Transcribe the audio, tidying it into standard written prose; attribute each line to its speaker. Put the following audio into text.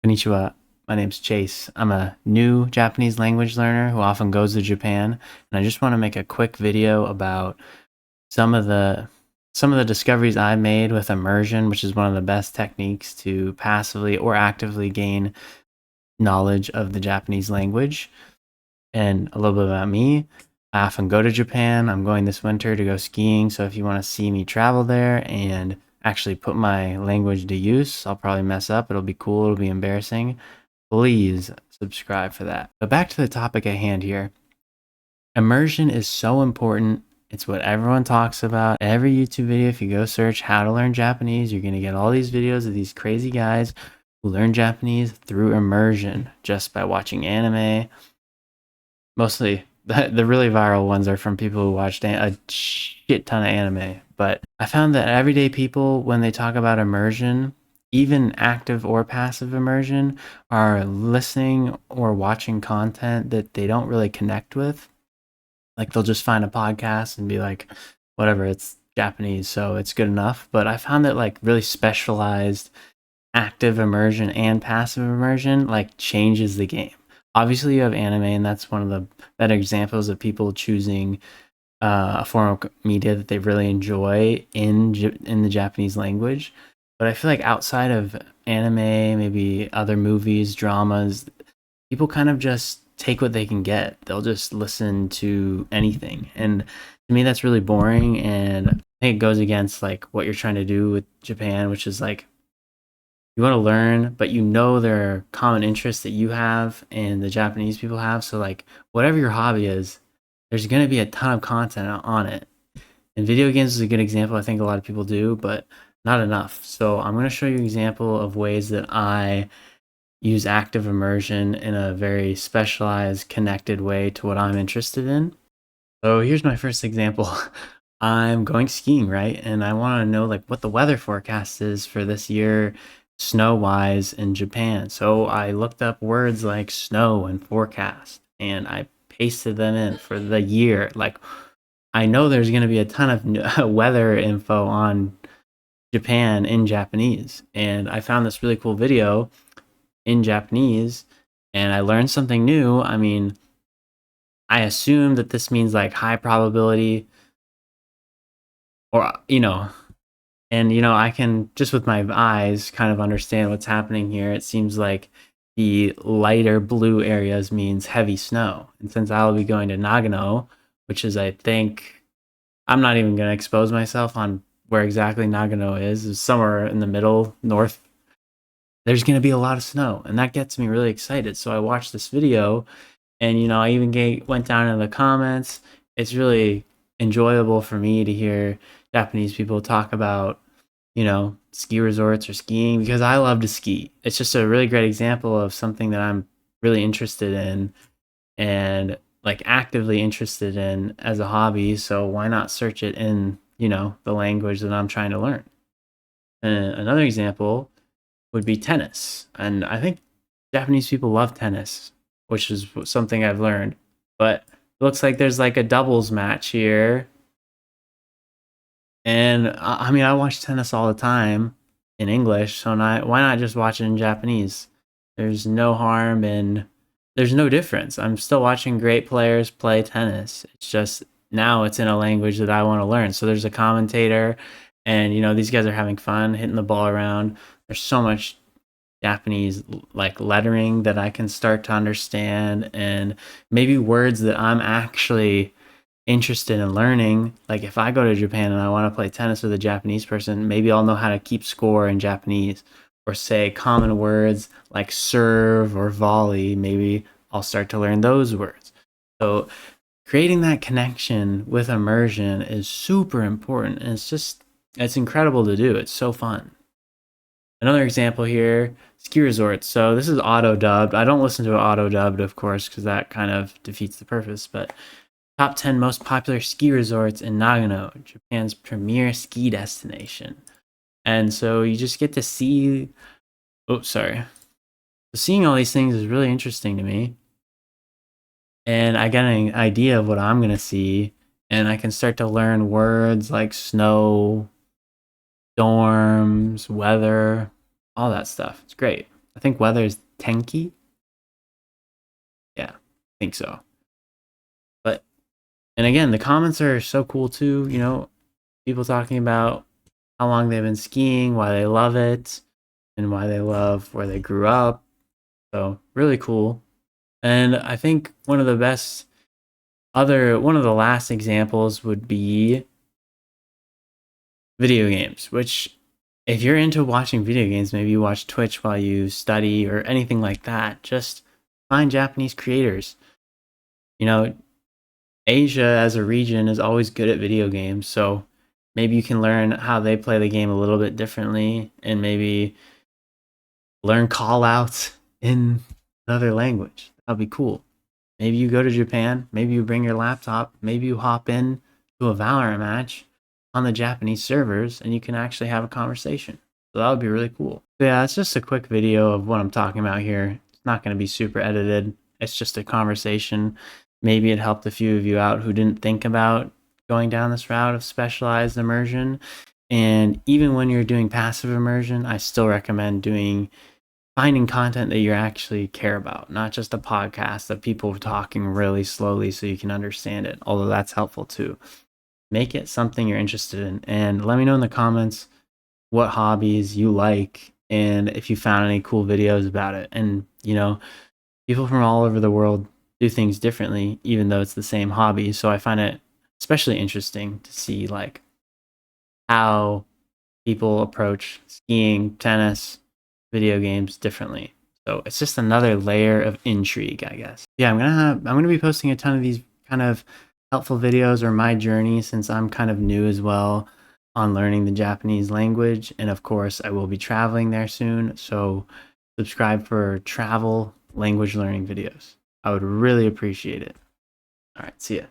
Speaker 1: Konnichiwa. My name's Chase. I'm a new Japanese language learner who often goes to Japan, and I just want to make a quick video about some of the some of the discoveries I made with immersion, which is one of the best techniques to passively or actively gain knowledge of the Japanese language. And a little bit about me. I often go to Japan. I'm going this winter to go skiing, so if you want to see me travel there and actually put my language to use, I'll probably mess up. It'll be cool, it'll be embarrassing. Please subscribe for that. But back to the topic at hand here. Immersion is so important. It's what everyone talks about. Every YouTube video, if you go search how to learn Japanese, you're going to get all these videos of these crazy guys who learn Japanese through immersion just by watching anime. Mostly the really viral ones are from people who watched a shit ton of anime. But I found that everyday people, when they talk about immersion, even active or passive immersion, are listening or watching content that they don't really connect with. Like they'll just find a podcast and be like, whatever, it's Japanese, so it's good enough. But I found that like really specialized active immersion and passive immersion like changes the game. Obviously, you have anime, and that's one of the better examples of people choosing a form of media that they really enjoy in the Japanese language. But I feel like outside of anime, maybe other movies, dramas, people kind of just take what they can get. They'll just listen to anything, and to me, that's really boring. And I think it goes against like what you're trying to do with Japan, which is like you want to learn, but you know there are common interests that you have and the Japanese people have. So like whatever your hobby is, there's going to be a ton of content on it. And video games is a good example. I think a lot of people do, but not enough. So I'm going to show you an example of ways that I use active immersion in a very specialized, connected way to what I'm interested in. So here's my first example. I'm going skiing, right? And I want to know like what the weather forecast is for this year, snow wise in Japan. So I looked up words like snow and forecast and I pasted them in for the year. Like I know there's going to be a ton of weather info on Japan in Japanese. And I found this really cool video in Japanese and I learned something new. I mean, I assume that this means like high probability or, and I can just with my eyes kind of understand what's happening here. It seems like the lighter blue areas means heavy snow. And since I'll be going to Nagano, which is, I think, I'm not even going to expose myself on where exactly Nagano is. It's somewhere in the middle, north. There's going to be a lot of snow, and that gets me really excited. So I watched this video, and I even went down in the comments. It's really enjoyable for me to hear Japanese people talk about ski resorts or skiing because I love to ski. It's just a really great example of something that I'm really interested in and like actively interested in as a hobby. So why not search it in, the language that I'm trying to learn? And another example would be tennis. And I think Japanese people love tennis, which is something I've learned. But it looks like there's like a doubles match here. And I mean, I watch tennis all the time in English, so why not just watch it in Japanese? There's no harm and there's no difference. I'm still watching great players play tennis. It's just now it's in a language that I want to learn. So there's a commentator, and these guys are having fun hitting the ball around. There's so much Japanese like lettering that I can start to understand, and maybe words that I'm actually interested in learning. Like if I go to Japan and I want to play tennis with a Japanese person, maybe I'll know how to keep score in Japanese or say common words like serve or volley. Maybe I'll start to learn those words. So creating that connection with immersion is super important, and it's incredible to do. It's so fun. Another example here, ski resorts. So this is auto dubbed. I don't listen to it auto dubbed, of course, because that kind of defeats the purpose. But top 10 most popular ski resorts in Nagano, Japan's premier ski destination. And so you just get to see. Oh, sorry. Seeing all these things is really interesting to me. And I get an idea of what I'm going to see. And I can start to learn words like snow, storms, weather, all that stuff. It's great. I think weather is tenki. Yeah, I think so. But and again, the comments are so cool too. You know, people talking about how long they've been skiing, why they love it, and why they love where they grew up. So really cool. And I think one of the last examples would be video games, which if you're into watching video games, maybe you watch Twitch while you study or anything like that, just find Japanese creators. You know, Asia as a region is always good at video games, so maybe you can learn how they play the game a little bit differently and maybe learn call outs in another language. That'd be cool. Maybe you go to Japan, maybe you bring your laptop, maybe you hop in to a Valorant match on the Japanese servers and you can actually have a conversation. So that would be really cool. So yeah, it's just a quick video of what I'm talking about here. It's not going to be super edited. It's just a conversation. Maybe it helped a few of you out who didn't think about going down this route of specialized immersion. And even when you're doing passive immersion, I still recommend finding content that you actually care about, not just a podcast of people talking really slowly so you can understand it, although that's helpful too. Make it something you're interested in, and let me know in the comments what hobbies you like and if you found any cool videos about it. And, you know, people from all over the world do things differently, even though it's the same hobby. So I find it especially interesting to see like how people approach skiing, tennis, video games differently. So it's just another layer of intrigue, I guess. Yeah, I'm gonna be posting a ton of these kind of helpful videos or my journey since I'm kind of new as well on learning the Japanese language. And of course, I will be traveling there soon. So subscribe for travel language learning videos. I would really appreciate it. All right, see ya.